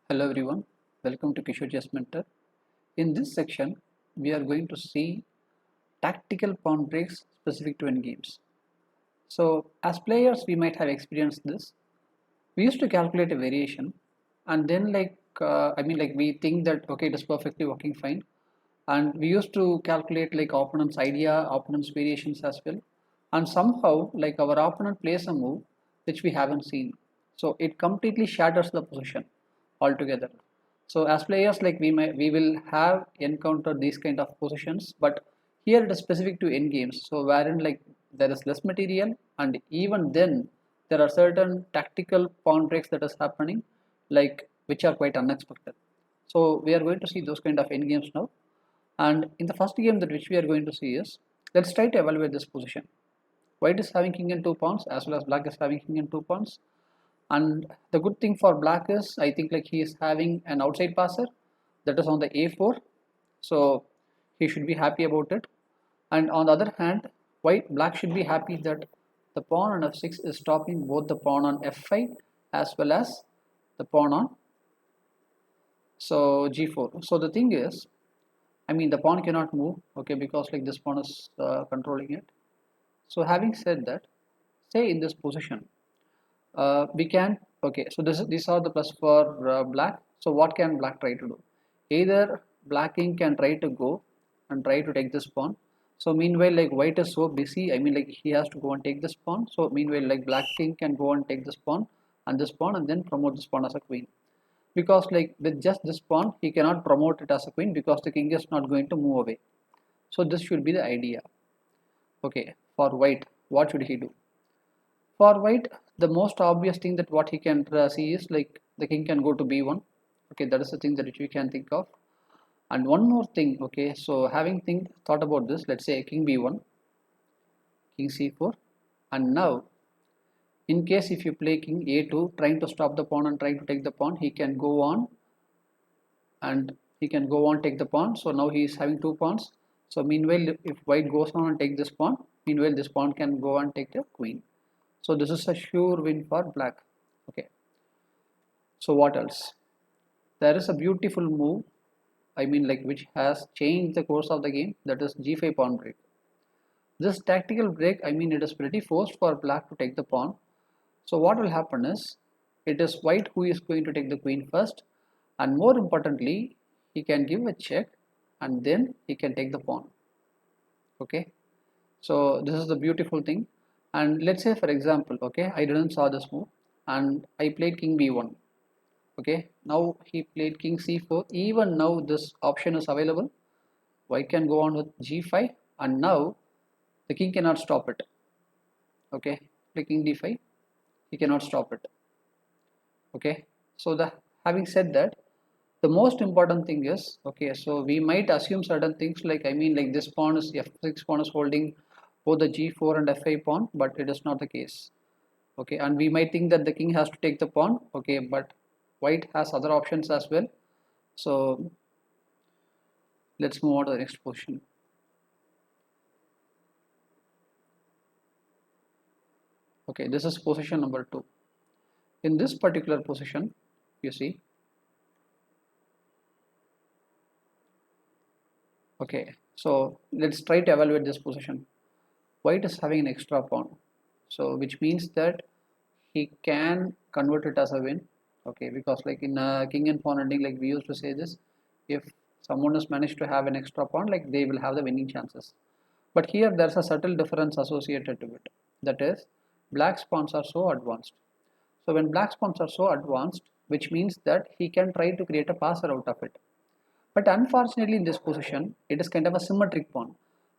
Hello everyone, welcome to Kishore Chess Mentor. In this section, we are going to see tactical pawn breaks specific to endgames. So, as players, we might have experienced this. We used to calculate a variation, and then we think that okay, it is perfectly working fine, and we used to calculate like opponent's idea, opponent's variations as well, and somehow like our opponent plays a move which we haven't seen, so it completely shatters the position altogether. So as players, like we will have encountered these kind of positions, but here it is specific to end games, so wherein like there is less material, and even then there are certain tactical pawn breaks that is happening, like which are quite unexpected. So we are going to see those kind of end games now. And in the first game that which we are going to see is, let's try to evaluate this position. White is having king and two pawns, as well as black is having king and two pawns. And the good thing for black is, I think like he is having an outside passer that is on the a4, so he should be happy about it. And on the other hand, black should be happy that the pawn on f6 is stopping both the pawn on f5 as well as the pawn on g4. So the thing is, I mean the pawn cannot move, okay, because like this pawn is controlling it. So having said that, say in this position, we can, okay, so these are the plus for black. So what can black try to do? Either black king can try to go and try to take this pawn. So meanwhile, like white is so busy, I mean like he has to go and take this pawn. So meanwhile, like black king can go and take this pawn and then promote this pawn as a queen, because like with just this pawn he cannot promote it as a queen because the king is not going to move away. So this should be the idea. Okay, for white, what should he do? For white, the most obvious thing that what he can see is like the king can go to b1. Okay, that is the thing that which we can think of. And one more thing, okay, so having thought about this, let's say king b1, king c4, and now in case if you play king a2, trying to stop the pawn and trying to take the pawn, he can go on and he can go on take the pawn. So now he is having two pawns. So meanwhile, if white goes on and take this pawn, meanwhile this pawn can go and take the queen. So this is a sure win for black. Okay, so what else? There is a beautiful move, I mean like which has changed the course of the game, that is g5 pawn break. This tactical break, I mean it is pretty forced for black to take the pawn. So what will happen is, it is white who is going to take the queen first, and more importantly he can give a check and then he can take the pawn. Okay, so this is the beautiful thing. And let's say for example, okay, I didn't saw this move and I played king b1. Okay, now he played king c4. Even now this option is available, white can go on with g5, and now the king cannot stop it. Okay, play king d5, he cannot stop it. Okay, so the having said that, the most important thing is, okay, so we might assume certain things like, I mean like this pawn is f6 pawn is holding both the g4 and f5 pawn, but it is not the case. Okay, and we might think that the king has to take the pawn, okay, but white has other options as well. So let's move on to the next position. Okay, this is position number 2. In this particular position, you see, okay, so let's try to evaluate this position. White is having an extra pawn, so which means that he can convert it as a win. Okay, because like in king and pawn ending, like we used to say this, if someone has managed to have an extra pawn, like they will have the winning chances. But here there's a subtle difference associated to it, that is black's pawns are so advanced. So when black's pawns are so advanced, which means that he can try to create a passer out of it. But unfortunately in this position, it is kind of a symmetric pawn.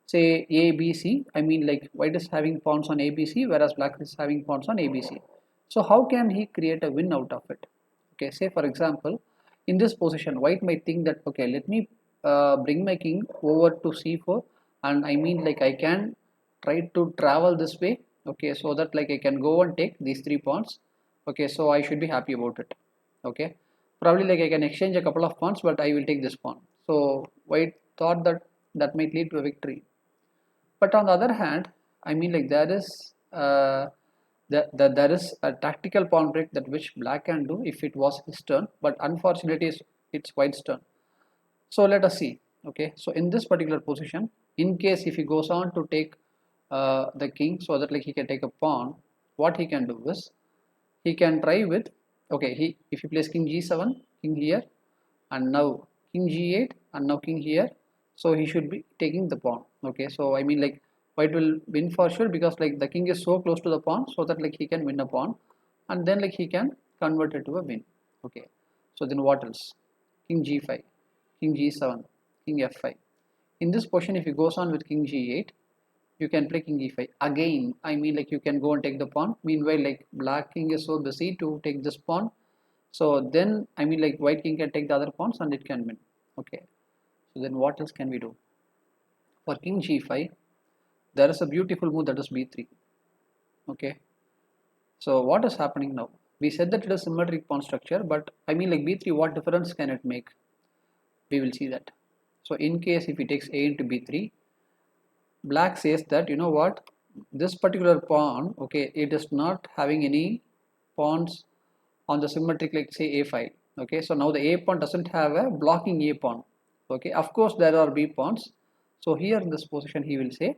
Say A, B, C, I mean like white is having pawns on A, B, C, whereas black is having pawns on A, B, C. So how can he create a win out of it? Okay, say for example, in this position, white might think that, okay, let me bring my king over to C4, and I mean like I can try to travel this way, okay, so that like I can go and take these three pawns. Okay, so I should be happy about it. Okay, probably like I can exchange a couple of pawns, but I will take this pawn. So white thought that that might lead to a victory. But on the other hand, I mean like there is that there is a tactical pawn break that which black can do if it was his turn, but unfortunately it's white's turn. So let us see. Okay, so in this particular position, in case if he goes on to take the king, so that like he can take a pawn, what he can do is he can try with, okay, he if he plays king g7, king here, and now king g8, and now king here, so he should be taking the pawn. Okay, so I mean like white will win for sure, because like the king is so close to the pawn, so that like he can win a pawn, and then like he can convert it to a win. Okay, so then what else? King g5, king g7, king f5. In this position, if he goes on with king g8, you can play king e5 again. I mean like you can go and take the pawn, meanwhile like black king is so busy to take this pawn, so then I mean like white king can take the other pawns and it can win. Okay, so then what else can we do? For king g5, there is a beautiful move, that is b3. Okay, so what is happening now? We said that it is symmetric pawn structure, but I mean like b3, what difference can it make? We will see that. So in case if he takes a into b3, black says that, you know what, this particular pawn, okay, it is not having any pawns on the symmetric, like say a5. Okay, so now the a pawn doesn't have a blocking a pawn. Okay, of course there are b pawns. So here in this position he will say,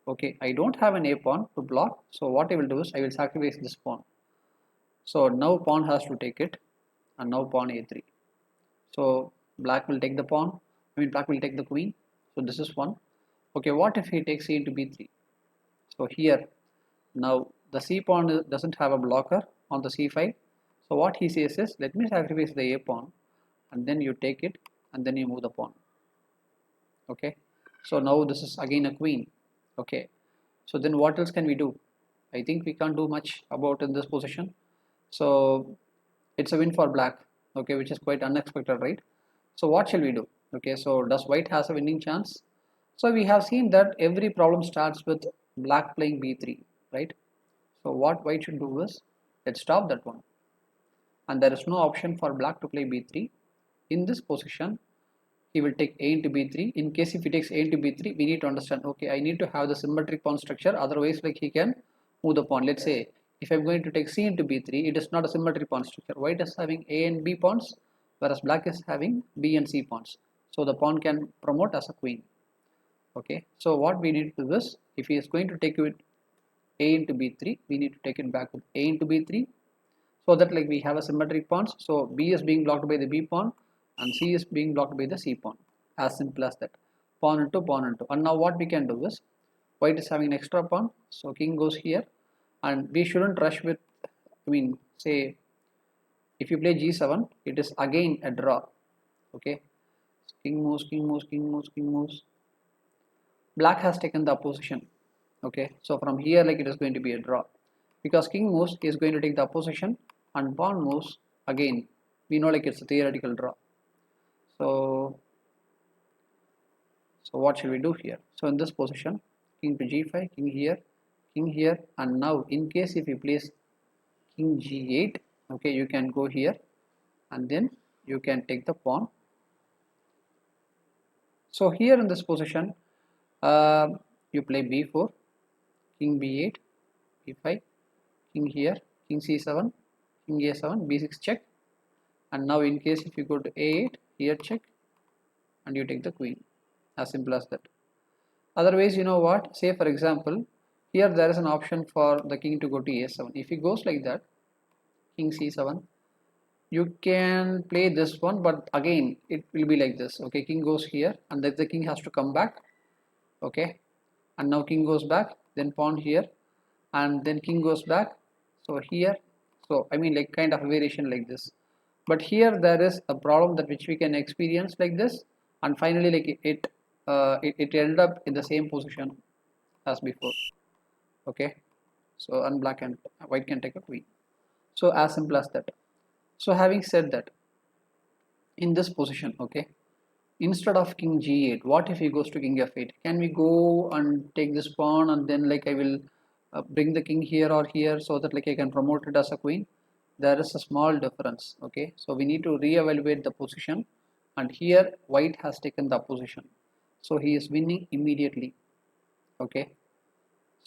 okay, I don't have an a pawn to block, so what I will do is I will sacrifice this pawn. So now pawn has to take it, and now pawn a3. So black will take the pawn, I mean black will take the queen. So this is one. Okay, what if he takes c into b3? So here now the c pawn doesn't have a blocker on the c5. So what he says is, let me sacrifice the a pawn, and then you take it, and then you move the pawn. Okay, so now this is again a queen. Okay, so then what else can we do? I think we can't do much about in this position. So it's a win for black. Okay, which is quite unexpected, right? So what shall we do? Okay, so does white has a winning chance? So we have seen that every problem starts with black playing b3, right? So what white should do is, let's stop that one, and there is no option for black to play b3. In this position, he will take a into b3. In case if he takes a into b3, we need to understand, okay, I need to have the symmetric pawn structure, otherwise like he can move the pawn. Let's say if I'm going to take c into b3, it is not a symmetric pawn structure. White is having a and b pawns, whereas black is having b and c pawns. So the pawn can promote as a queen. Okay, so what we need to do is, if he is going to take it a into b3, we need to take it back with a into b3, so that like we have a symmetric pawns. So b is being blocked by the b pawn, and c is being blocked by the c pawn. As simple as that. Pawn into pawn into. And now what we can do is, white is having an extra pawn, so king goes here, and we shouldn't rush with, I mean say if you play g7, it is again a draw. Okay, king moves, king moves, king moves, king moves. Black has taken the opposition. Okay, so from here like it is going to be a draw, because king moves is going to take the opposition, and pawn moves again. We know like it's a theoretical draw. So what shall we do here? So in this position, king to g5, king here, and now in case if you place king g8, okay, you can go here, and then you can take the pawn. So here in this position, you play b4, king b8, b5, king here, king c7, king a7, b6 check, and now in case if you go to a8, here check, and you take the queen. As simple as that. Otherwise, you know what, say for example, here there is an option for the king to go to a7. If he goes like that, king c7, you can play this one, but again it will be like this. Okay, king goes here, and then the king has to come back. Okay, and now king goes back, then pawn here, and then king goes back, so here. So I mean like kind of a variation like this, but here there is a problem that which we can experience like this, and finally like it ended up in the same position as before. Okay, so and black and white can take a queen. So as simple as that. So having said that, in this position, okay, instead of king g8, what if he goes to king f8? Can we go and take this pawn, and then like I will bring the king here or here, so that like I can promote it as a queen? There is a small difference. Okay, so we need to re-evaluate the position, and here white has taken the position, so he is winning immediately. Okay,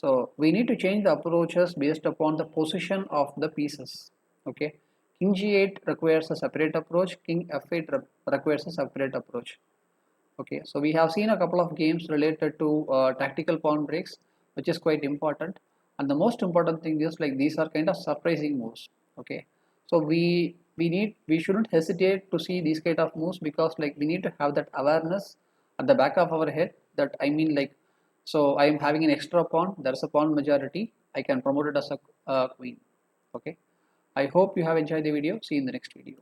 So we need to change the approaches based upon the position of the pieces. Okay, king g8 requires a separate approach, king f8 requires a separate approach. Okay, so we have seen a couple of games related to tactical pawn breaks, which is quite important. And the most important thing is like these are kind of surprising moves. Okay, so we shouldn't hesitate to see these kind of moves, because like we need to have that awareness at the back of our head that I mean like, so I am having an extra pawn. There's a pawn majority. I can promote it as a queen. Okay, I hope you have enjoyed the video. See you in the next video.